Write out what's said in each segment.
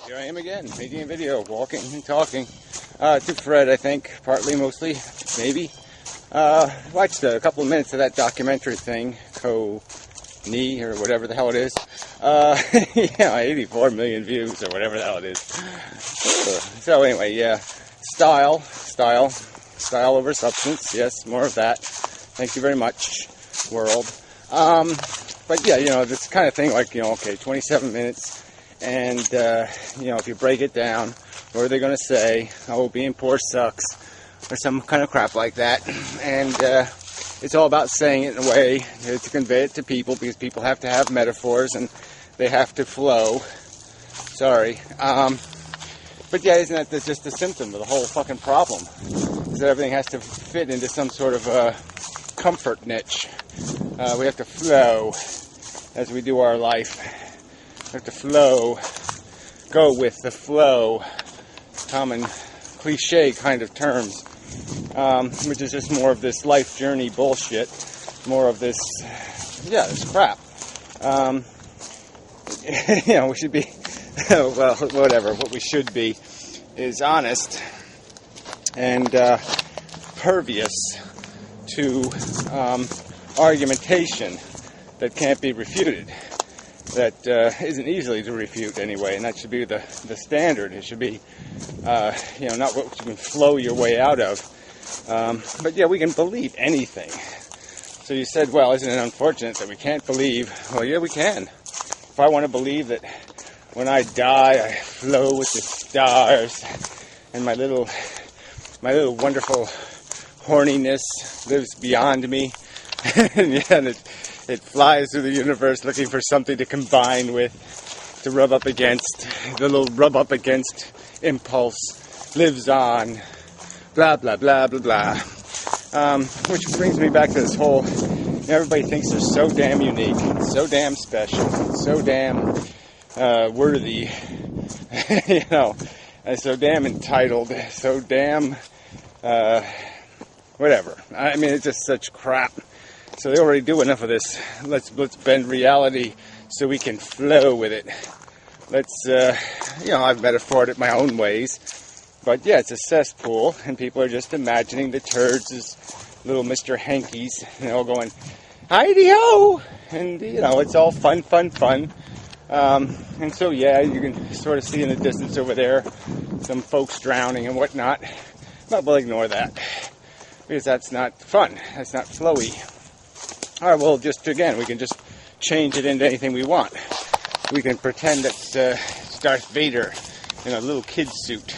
Here I am again, making a video, walking and talking to Fred, I think, partly, mostly, maybe. Watched a couple of minutes of that documentary thing, Knee, or whatever the hell it is. Yeah, 84 million views, or whatever the hell it is. So anyway, yeah, style over substance, yes, more of that. Thank you very much, world. But yeah, this kind of thing, like, okay, 27 minutes. And, if you break it down, what are they going to say? Oh, being poor sucks, or some kind of crap like that. And it's all about saying it in a way to convey it to people, because people have to have metaphors and they have to flow. Sorry. But yeah, isn't that just a symptom of the whole fucking problem? Is that everything has to fit into some sort of comfort niche. We have to flow as we do our life. We have to flow, go with the flow, common cliche kind of terms, which is just more of this life journey bullshit, more of this, this crap. We should be, well, whatever, what we should be is honest and pervious to argumentation that can't be refuted. That isn't easily to refute anyway, and that should be the standard. It should be, not what you can flow your way out of. But yeah, we can believe anything. So you said, well, isn't it unfortunate that we can't believe? Well, yeah, we can. If I want to believe that when I die, I flow with the stars, and my little wonderful horniness lives beyond me, and it flies through the universe looking for something to combine with, to rub up against. The little rub up against impulse lives on. Blah, blah, blah, blah, blah. Which brings me back to this whole, everybody thinks they're so damn unique, so damn special, so damn worthy, and so damn entitled, so damn, whatever. I mean, it's just such crap. So they already do enough of this. Let's bend reality so we can flow with it. Let's, I've metaphored it my own ways. But yeah, it's a cesspool, and people are just imagining the turds as little Mr. Hankies, going, hi-de-ho! And, it's all fun. And so, yeah, you can sort of see in the distance over there some folks drowning and whatnot. But we'll ignore that, because that's not fun. That's not flowy. All right, well, we can just change it into anything we want. We can pretend that it's Darth Vader in a little kid suit,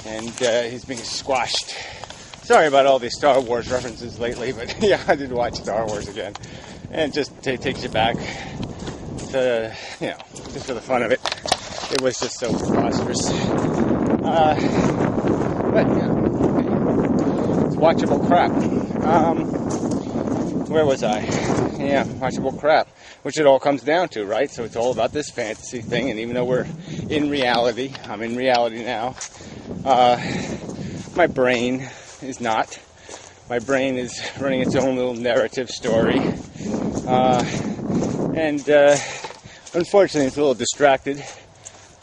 and he's being squashed. Sorry about all these Star Wars references lately, but yeah, I did watch Star Wars again, and just takes you back to, just for the fun of it. It was just so preposterous. But yeah, it's watchable crap. Where was I? Yeah, watchable crap, which it all comes down to, right? So it's all about this fantasy thing, and even though we're in reality, I'm in reality now, my brain is not. My brain is running its own little narrative story, and unfortunately it's a little distracted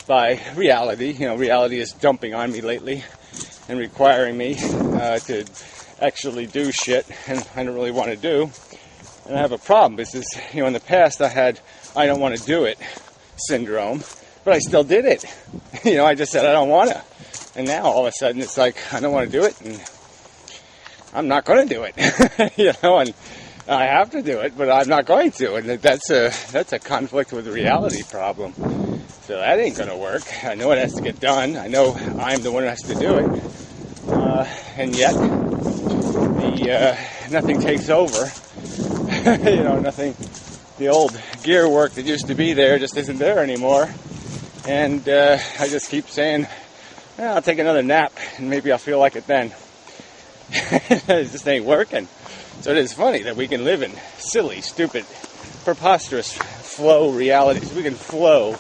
by reality. Reality is dumping on me lately and requiring me to actually do shit, and I don't really want to do. And I have a problem because, in the past I had I don't want to do it syndrome, but I still did it. I just said I don't want to. And now all of a sudden it's like I don't want to do it, and I'm not going to do it. And I have to do it, but I'm not going to. And that's a conflict with reality problem. So that ain't going to work. I know it has to get done. I know I'm the one who has to do it. And yet nothing takes over. Nothing, the old gear work that used to be there just isn't there anymore. And I just keep saying, I'll take another nap and maybe I'll feel like it then. It just ain't working. So it is funny that we can live in silly, stupid, preposterous flow realities. We can flow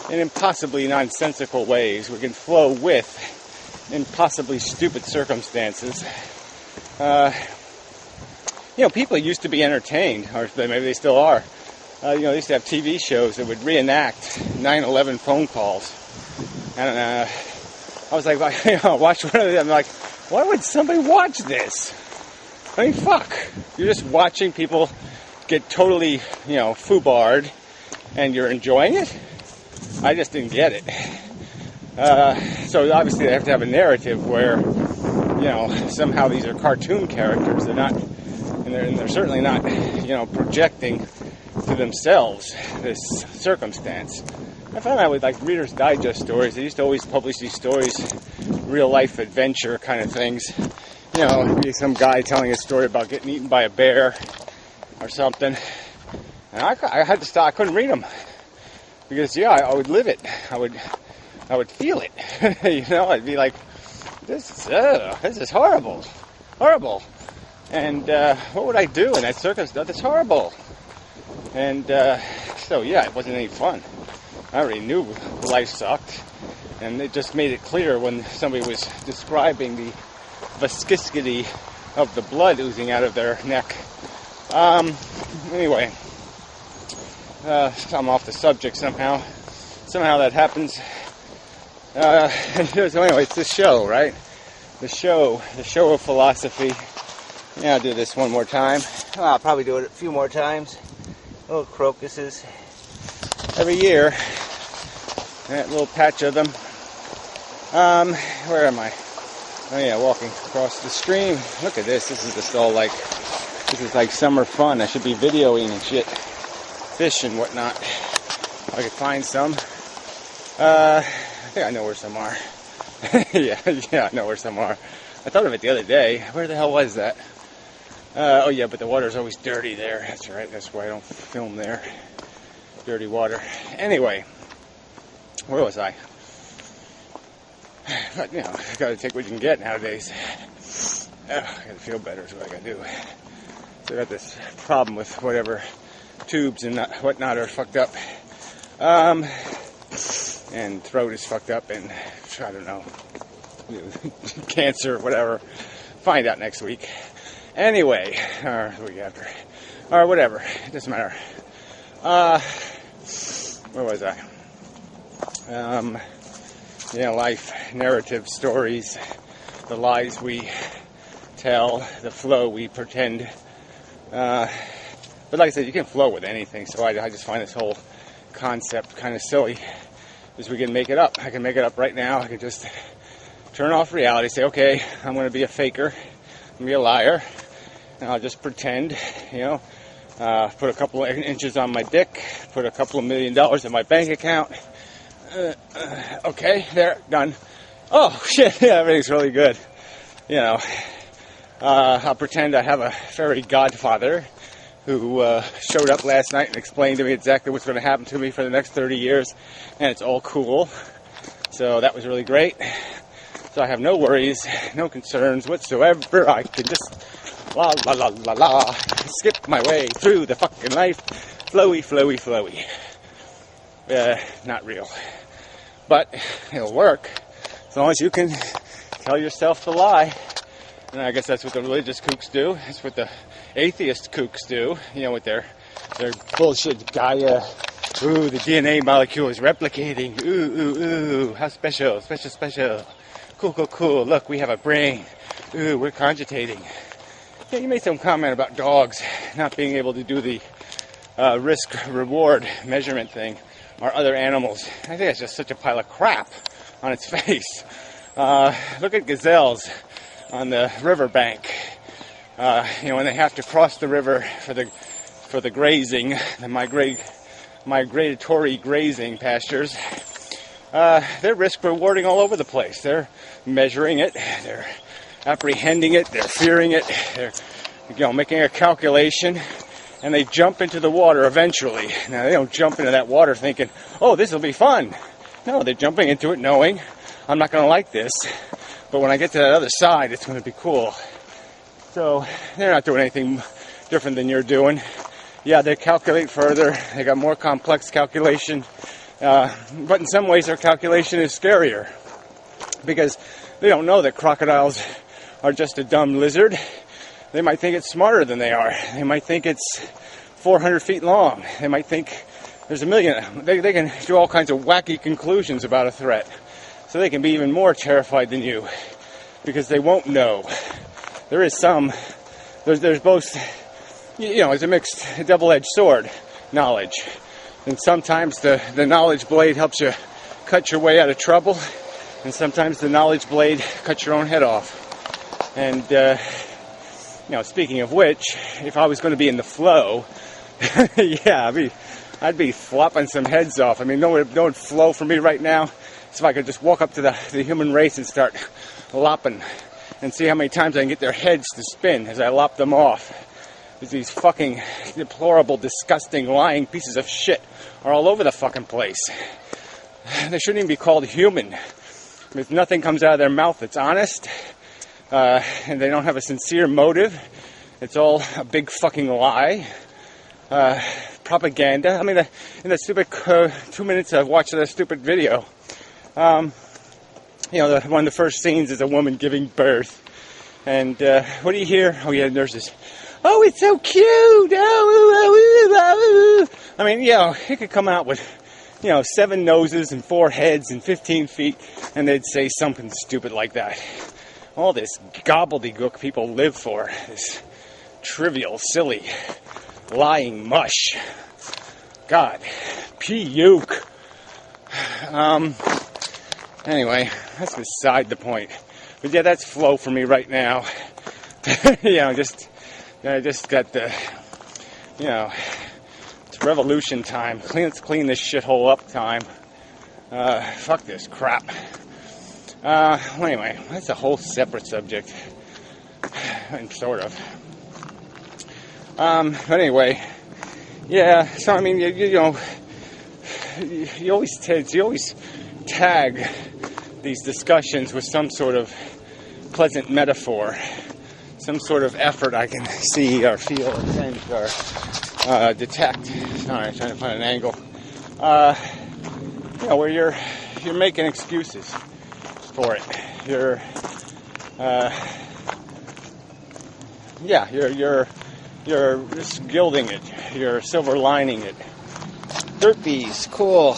in impossibly nonsensical ways. We can flow with impossibly stupid circumstances. People used to be entertained, or maybe they still are. They used to have TV shows that would reenact 9/11 phone calls. And I was like, watch one of them. I'm like, why would somebody watch this? I mean, fuck. You're just watching people get totally, foobarred, and you're enjoying it? I just didn't get it. So obviously they have to have a narrative where, somehow these are cartoon characters. They're not, and they're certainly not, projecting to themselves this circumstance. I found that with like Reader's Digest stories. They used to always publish these stories, real life adventure kind of things. It'd be some guy telling a story about getting eaten by a bear or something. And I had to stop. I couldn't read them because I would live it. I would feel it. I'd be like, this is horrible, and what would I do in that circumstance? That's horrible. And so it wasn't any fun. I already knew life sucked, and it just made it clear when somebody was describing the viscosity of the blood oozing out of their neck. Anyway, I'm off the subject somehow. Somehow that happens. So anyway, it's this show, right? The show of philosophy. Yeah, I'll do this one more time. I'll probably do it a few more times. Little crocuses. Every year, that little patch of them. Where am I? Oh yeah, walking across the stream. Look at this. This is like summer fun. I should be videoing and shit. Fish and whatnot. I could find some. I think I know where some are. yeah, I know where some are. I thought of it the other day. Where the hell was that? Oh yeah, but the water's always dirty there. That's right. That's why I don't film there. Dirty water. Anyway, where was I? But, you gotta take what you can get nowadays. I gotta feel better is what I gotta do. So I got this problem with whatever tubes and whatnot are fucked up. And throat is fucked up, and I don't know, cancer, whatever. Find out next week. Anyway, or the week after, or whatever. It doesn't matter. Where was I? Life, narrative, stories, the lies we tell, the flow we pretend. But like I said, you can flow with anything, so I just find this whole concept kind of silly. Because we can make it up. I can make it up right now. I can just turn off reality, say, okay, I'm going to be a faker, I'm going to be a liar, and I'll just pretend, put a couple of inches on my dick, put a couple of $1 million in my bank account. Okay, there, done. Oh, shit, yeah, everything's really good. I'll pretend I have a fairy godfather who showed up last night and explained to me exactly what's going to happen to me for the next 30 years, and it's all cool. So that was really great. So I have no worries, no concerns whatsoever. I can just skip my way through the fucking life, flowy. Not real, but it'll work as long as you can tell yourself the lie. And I guess that's what the religious kooks do. That's what the atheist kooks do, with their bullshit Gaia. Ooh, the DNA molecule is replicating. Ooh, how special. Cool. Look, we have a brain. Ooh, we're cogitating. Yeah, you made some comment about dogs not being able to do the risk-reward measurement thing, or other animals. I think that's just such a pile of crap on its face. Look at gazelles on the riverbank. When they have to cross the river for the grazing, the migratory grazing pastures, they're risk rewarding all over the place. They're measuring it, they're apprehending it, they're fearing it, they're making a calculation, and they jump into the water eventually. Now they don't jump into that water thinking, oh, this will be fun. No, they're jumping into it knowing, I'm not going to like this, but when I get to that other side, it's going to be cool. So they're not doing anything different than you're doing. Yeah, they calculate further. They got more complex calculation. But in some ways, their calculation is scarier because they don't know that crocodiles are just a dumb lizard. They might think it's smarter than they are. They might think it's 400 feet long. They might think there's a million. They can do all kinds of wacky conclusions about a threat. so they can be even more terrified than you, because they won't know. There is there's both, it's a mixed, double-edged sword, knowledge. And sometimes the knowledge blade helps you cut your way out of trouble, and sometimes the knowledge blade cuts your own head off. And, speaking of which, if I was going to be in the flow, yeah, I'd be flopping some heads off. I mean, no one flow for me right now. So if I could just walk up to the human race and start lopping and see how many times I can get their heads to spin as I lop them off. These fucking deplorable, disgusting, lying pieces of shit are all over the fucking place. They shouldn't even be called human. If nothing comes out of their mouth that's honest, and they don't have a sincere motive, it's all a big fucking lie. Propaganda. I mean, in the stupid 2 minutes I've watched that stupid video, one of the first scenes is a woman giving birth. And what do you hear? Oh, yeah, nurses. Oh, it's so cute! Oh, I mean, it could come out with, 7 noses and 4 heads and 15 feet, and they'd say something stupid like that. All this gobbledygook people live for, this trivial, silly, lying mush. God, puke. Anyway, that's beside the point. But yeah, that's flow for me right now. I just got the, it's revolution time. Let's clean this shithole up time. Fuck this crap. Anyway, that's a whole separate subject. And sort of. But anyway, yeah, so I mean, you always tag these discussions with some sort of pleasant metaphor, some sort of effort I can see or feel or sense or detect. Sorry, I'm trying to find an angle. Where you're making excuses for it. You're just gilding it. You're silver lining it. Dirt bees, cool.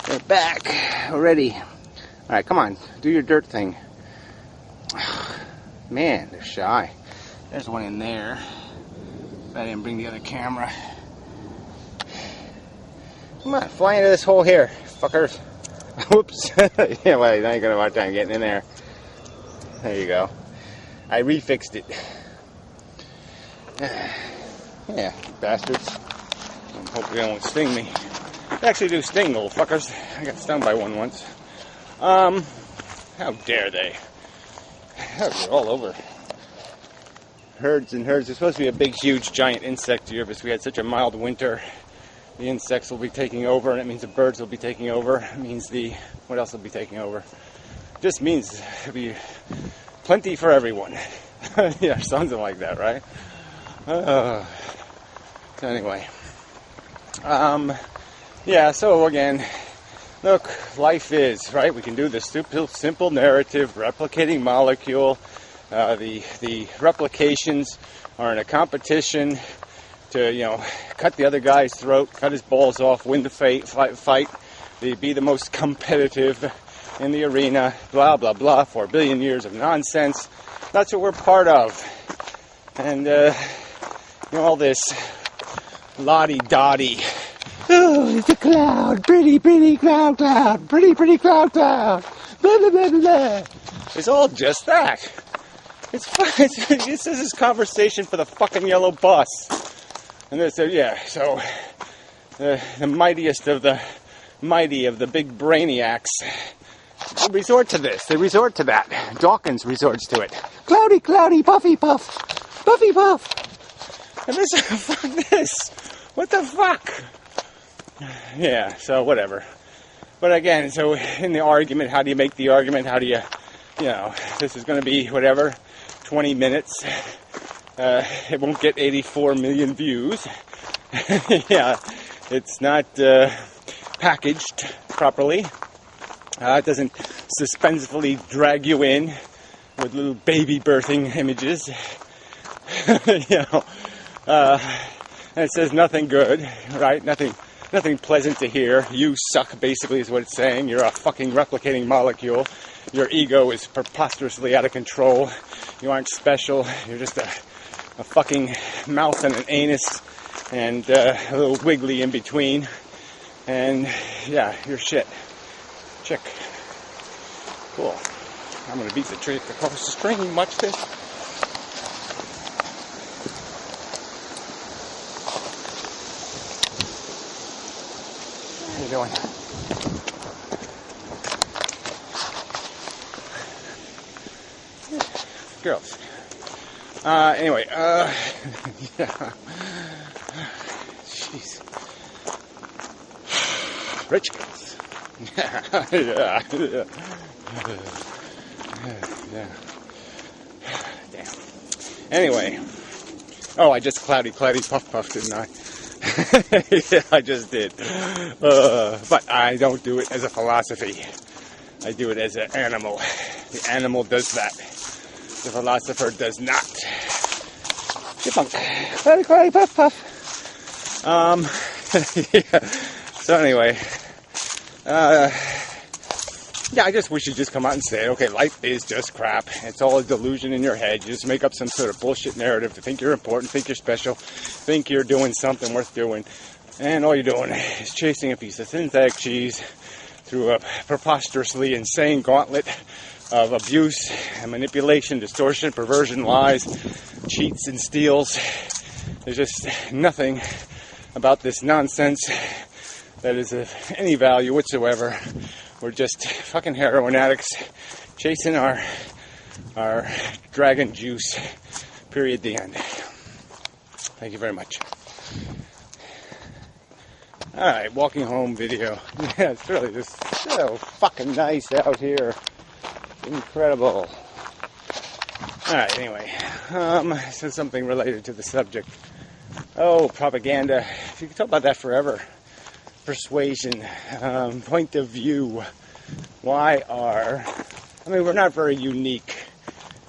They're back already. All right, come on, do your dirt thing. Man, they're shy. There's one in there. I didn't bring the other camera. Come on, fly into this hole here, fuckers. Whoops. Yeah, well, now you're gonna have a hard time getting in there. There you go. I refixed it. Yeah, bastards. Hopefully they won't sting me. They actually do sting, little fuckers. I got stung by one once. How dare they? They're all over. Herds and herds. There's supposed to be a big, huge, giant insect year, but we had such a mild winter. The insects will be taking over, and it means the birds will be taking over. It means what else will be taking over? Just means there'll be plenty for everyone. Yeah, something like that, right? So anyway. So again, look, life is, right? We can do this simple narrative, replicating molecule. The replications are in a competition to, cut the other guy's throat, cut his balls off, win the fight, be the most competitive in the arena, blah, blah, blah, 4 billion years of nonsense. That's what we're part of. And, all this lottie-dottie. Oh, it's a cloud, pretty cloud, pretty cloud, blah, blah, blah, blah. It's all just that. It's this is conversation for the fucking yellow bus. And they said, so the mightiest of the mighty of the big brainiacs resort to this. They resort to that. Dawkins resorts to it. Cloudy, puffy, puff. And this, fuck this. What the fuck? Yeah, so whatever. But again, so in the argument, how do you make the argument? How do you, this is going to be whatever, 20 minutes. It won't get 84 million views. Yeah, it's not packaged properly. It doesn't suspensefully drag you in with little baby birthing images. And it says nothing good, right? Nothing nothing pleasant to hear. You suck, basically, is what it's saying. You're a fucking replicating molecule. Your ego is preposterously out of control. You aren't special. You're just a fucking mouth and an anus and a little wiggly in between. And yeah, you're shit. Chick. Cool. I'm gonna beat the tree across the stream. Watch this. How you doing? Girls. Anyway, yeah. Jeez. Rich girls. Yeah. Yeah. Damn. Anyway. Oh, I just cloudy puff, didn't I? Yeah, I just did. But I don't do it as a philosophy. I do it as an animal. The animal does that. The philosopher does not. Chipmunk. Cloudy puff. Yeah. So anyway, yeah, I just wish you'd just come out and say, okay, life is just crap. It's all a delusion in your head. You just make up some sort of bullshit narrative to think you're important, think you're special, think you're doing something worth doing. And all you're doing is chasing a piece of synthetic cheese through a preposterously insane gauntlet of abuse and manipulation, distortion, perversion, lies, cheats and steals. There's just nothing about this nonsense that is of any value whatsoever. We're just fucking heroin addicts chasing our dragon juice. Period. The end. Thank you very much. Alright, walking home video. Yeah, it's really just so fucking nice out here. Incredible. Alright, anyway. So something related to the subject. Oh, propaganda. You can talk about that forever. Persuasion, point of view. We're not very unique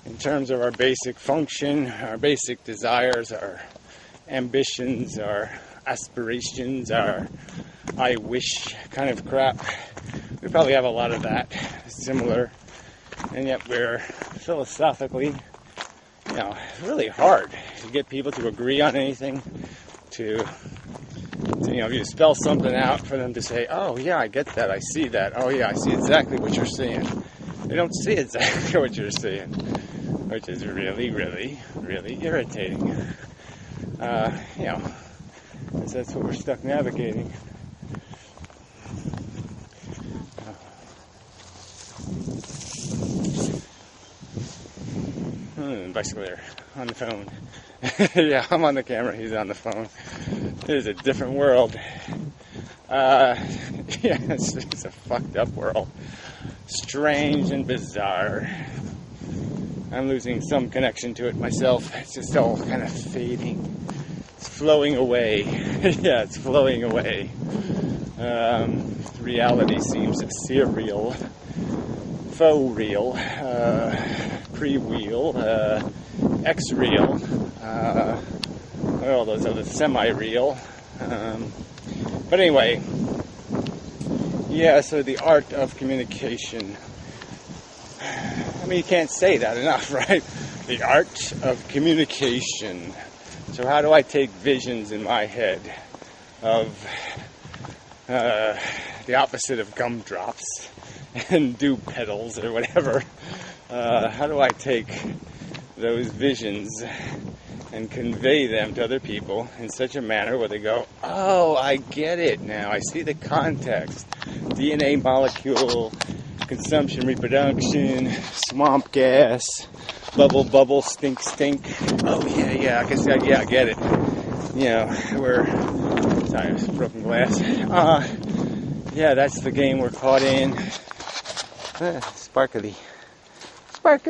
in terms of our basic function, our basic desires, our ambitions, our aspirations, our I wish kind of crap. We probably have a lot of that, similar, and yet we're philosophically, really hard to get people to agree on anything, to if you spell something out for them to say, oh yeah, I get that, I see that, oh yeah, I see exactly what you're saying. They don't see exactly what you're saying, which is really, really, really irritating. Because that's what we're stuck navigating. Bicycler on the phone. Yeah, I'm on the camera, he's on the phone. It is a different world. It's a fucked up world. Strange and bizarre. I'm losing some connection to it myself. It's just all kind of fading. It's flowing away. Yeah, it's flowing away. Reality seems surreal. Faux real. Pre-real. X-real. All those other semi-real. But anyway, yeah, so the art of communication. You can't say that enough, right? The art of communication. So how do I take visions in my head of the opposite of gumdrops and dew petals or whatever? How do I take those visions and convey them to other people in such a manner where they go, oh, I get it now. I see the context. DNA molecule, consumption, reproduction, swamp gas, bubble, stink. Oh, yeah, I guess, I get it. Sorry, it's broken glass. Yeah, that's the game we're caught in. Sparkly. But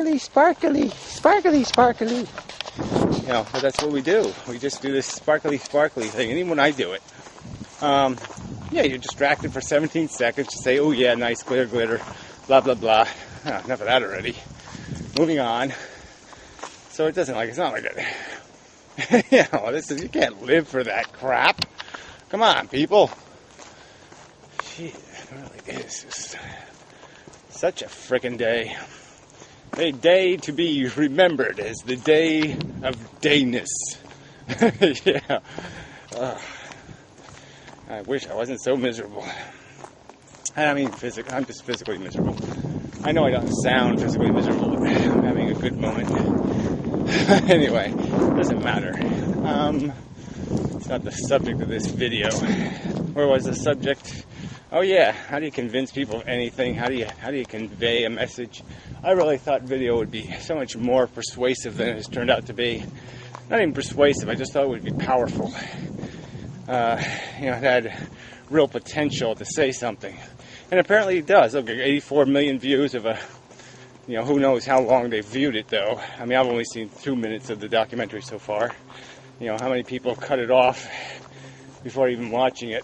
that's what we do. We just do this sparkly thing. And even when I do it, you're distracted for 17 seconds to say, oh yeah, nice glitter, blah, blah, blah. Enough of that already. Moving on. So it's not like that. You can't live for that crap. Come on, people. Gee, it really is just such a frickin' day. A day to be remembered as the day of dayness. Yeah. I wish I wasn't so miserable. I mean, I'm just physically miserable. I know I don't sound physically miserable, but I'm having a good moment. Anyway, doesn't matter. It's not the subject of this video. Where was the subject? Oh yeah, how do you convince people of anything? How do you convey a message? I really thought video would be so much more persuasive than it has turned out to be. Not even persuasive, I just thought it would be powerful. It had real potential to say something. And apparently it does. Look, 84 million views of a, who knows how long they've viewed it though. I mean, I've only seen 2 minutes of the documentary so far. How many people cut it off before even watching it.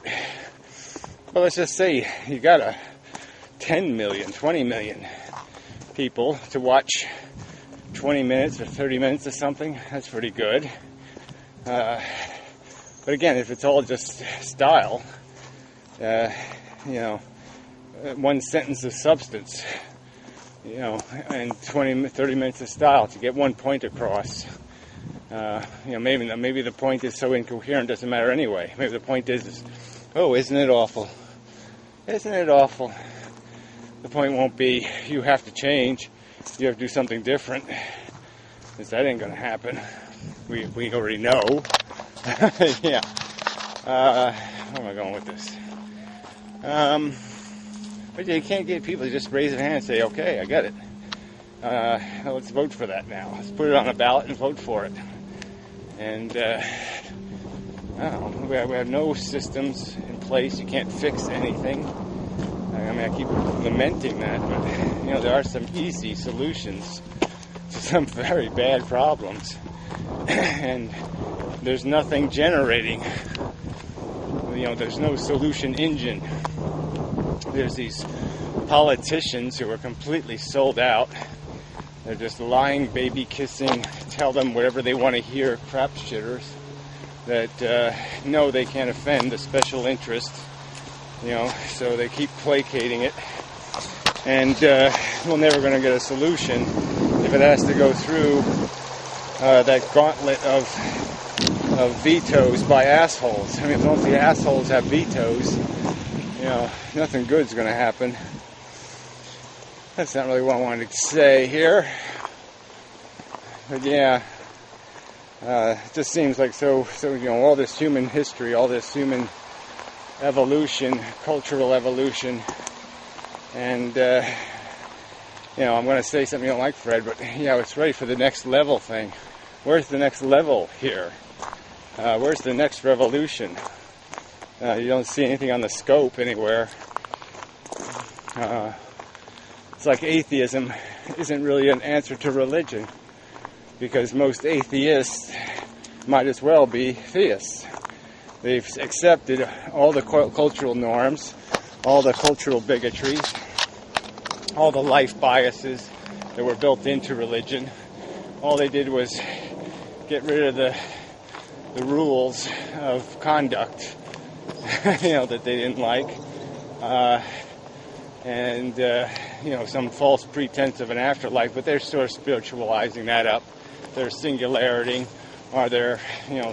Well, let's just say you got 10 million, 20 million people to watch 20 minutes or 30 minutes of something. That's pretty good. But again, if it's all just style, one sentence of substance, and 20, 30 minutes of style to get one point across. Maybe the point is so incoherent it doesn't matter anyway. Maybe the point is, oh, isn't it awful? Isn't it awful? The point won't be you have to change. You have to do something different. Because that ain't going to happen. We already know. Yeah. Where am I going with this? But you can't get people to just raise their hand and say, okay, I get it. Let's vote for that now. Let's put it on a ballot and vote for it. And we have no systems in place. You can't fix anything. I keep lamenting that, but there are some easy solutions to some very bad problems. And there's nothing generating. There's no solution engine. There's these politicians who are completely sold out. They're just lying, baby kissing, tell them whatever they want to hear, crap shitters that know they can't offend the special interest, so they keep placating it. And we're never going to get a solution if it has to go through that gauntlet of vetoes by assholes. I mean, as long as the assholes have vetoes, nothing good's going to happen. That's not really what I wanted to say here. But yeah, it just seems like so all this human history, all this human evolution, cultural evolution, and I'm going to say something you don't like, Fred, but it's ready for the next level thing. Where's the next level here? Where's the next revolution? You don't see anything on the scope anywhere. It's like atheism isn't really an answer to religion, because most atheists might as well be theists. They've accepted all the cultural norms, all the cultural bigotry, all the life biases that were built into religion. All they did was get rid of the rules of conduct, that they didn't like. And some false pretense of an afterlife, but they're sort of spiritualizing that up. They're singularity, or they're,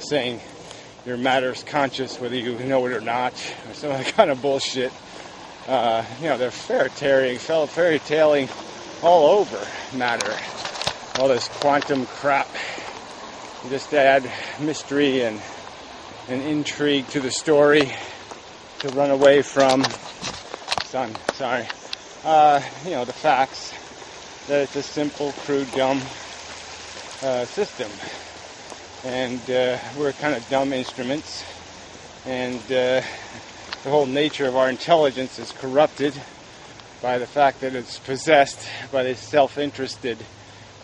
saying your matter's conscious whether you know it or not, or some other kind of bullshit. They're fairy-tailing all over matter. All this quantum crap. You just add mystery and intrigue to the story to run away from the facts that it's a simple, crude, dumb system. And we're kind of dumb instruments. And the whole nature of our intelligence is corrupted by the fact that it's possessed by this self-interested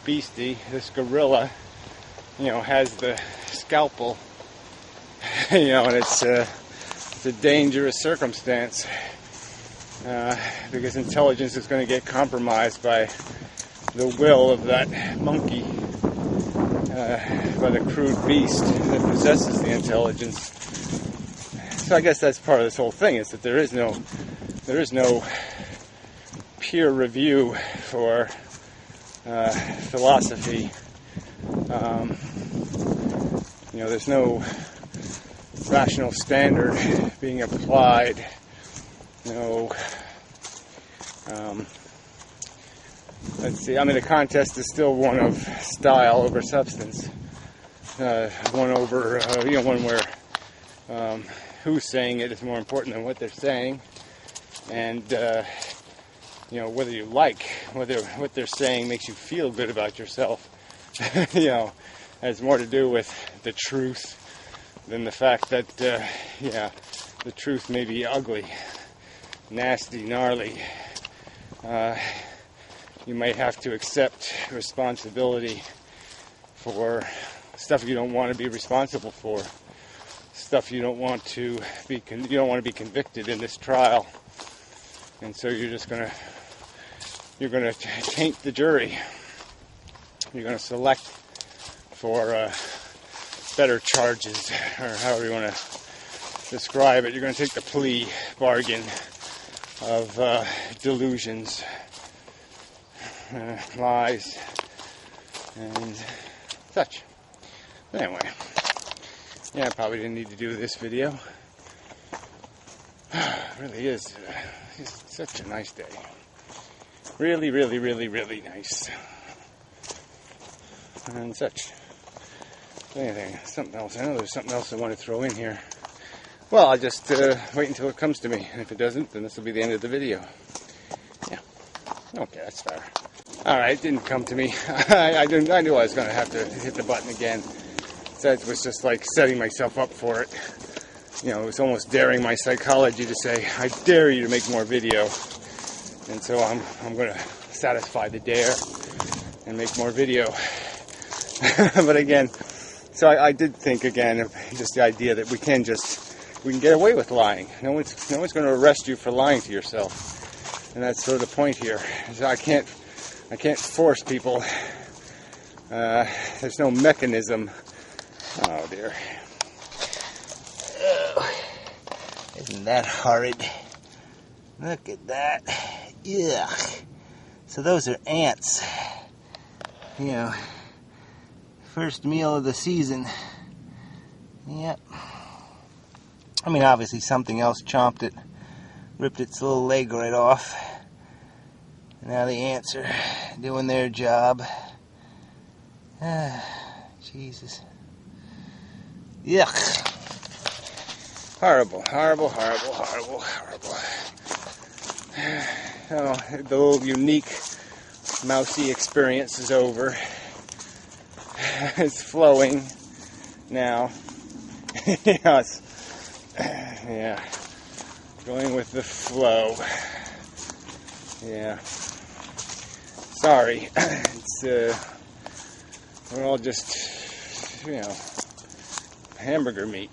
beastie, this gorilla, has the scalpel, and it's a dangerous circumstance. Because intelligence is going to get compromised by the will of that monkey, by the crude beast that possesses the intelligence. So I guess that's part of this whole thing, is that there is no there is no peer review for philosophy. There's no rational standard being applied. Let's see. I mean, the contest is still one of style over substance. One where who's saying it is more important than what they're saying, and whether you like whether what they're saying makes you feel good about yourself. Has more to do with the truth than the fact that the truth may be ugly, nasty, gnarly. You might have to accept responsibility for stuff you don't want to be responsible for, stuff you don't want to be convicted in this trial, and so you're gonna taint the jury. You're gonna select for better charges, or however you want to describe it. You're gonna take the plea bargain of delusions, lies, and such. Anyway, I probably didn't need to do this video. It really is just such a nice day. Really, really, really, really nice. And such. Anything, something else. I know there's something else I want to throw in here. Well, I'll just wait until it comes to me. And if it doesn't, then this will be the end of the video. Yeah. Okay, that's fair. Alright, it didn't come to me. I knew I was going to have to hit the button again. So it was just like setting myself up for it. It was almost daring my psychology to say, I dare you to make more video. And so I'm going to satisfy the dare and make more video. But again, so I did think again of just the idea that we can get away with lying. No one's going to arrest you for lying to yourself. And that's sort of the point here. So I can't force people. There's no mechanism. Oh dear. Oh, isn't that horrid? Look at that. Yuck. So those are ants. First meal of the season. Yep. I mean, obviously something else chomped it, ripped its little leg right off. Now the ants are doing their job. Jesus. Yuck. Horrible, horrible, horrible, horrible, horrible. Oh, the little unique mousy experience is over. It's flowing now. Yes. Yeah. Going with the flow. Yeah. Sorry. It's we're all just hamburger meat.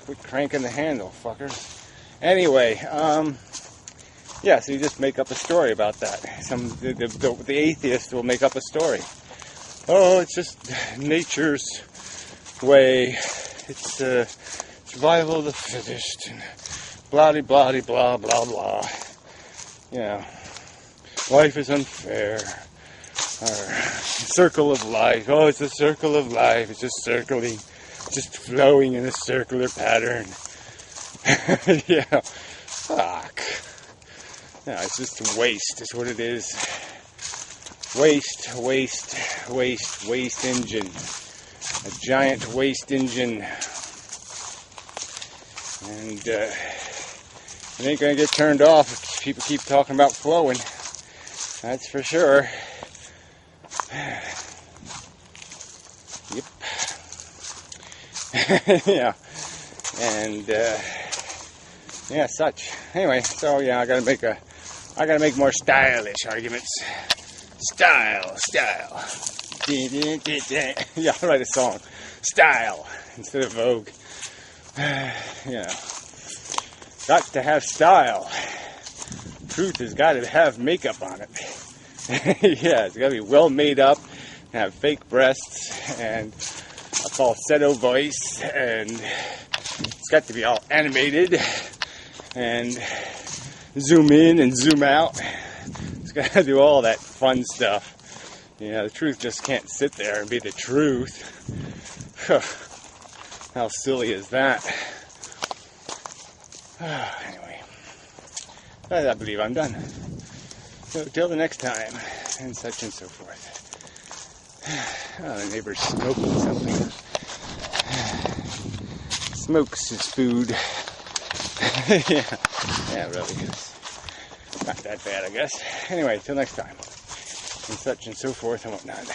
Quit cranking the handle, fucker. Anyway, so you just make up a story about that. The atheist will make up a story. Oh, it's just nature's way. It's survival of the fittest, and blah blah blah blah blah. Life is unfair. Circle of life. Oh, it's a circle of life. It's just circling, just flowing in a circular pattern. Fuck. It's just waste. Is what it is. Waste engine. A giant waste engine. And it ain't gonna get turned off if people keep talking about flowing. That's for sure. Yep. Yeah. And such. Anyway, so I gotta make more stylish arguments. Style. Yeah, I'll write a song. Style instead of Vogue. Got to have style. Truth has got to have makeup on it. Yeah, it's got to be well made up, have fake breasts, and a falsetto voice, and it's got to be all animated, and zoom in and zoom out. It's got to do all that fun stuff. You know, the truth just can't sit there and be the truth. How silly is that? Anyway, I believe I'm done. So till the next time, and such and so forth. Oh, the neighbor's smoking something. Smokes his food. Yeah, really. It's not that bad, I guess. Anyway, till next time, and such and so forth and whatnot.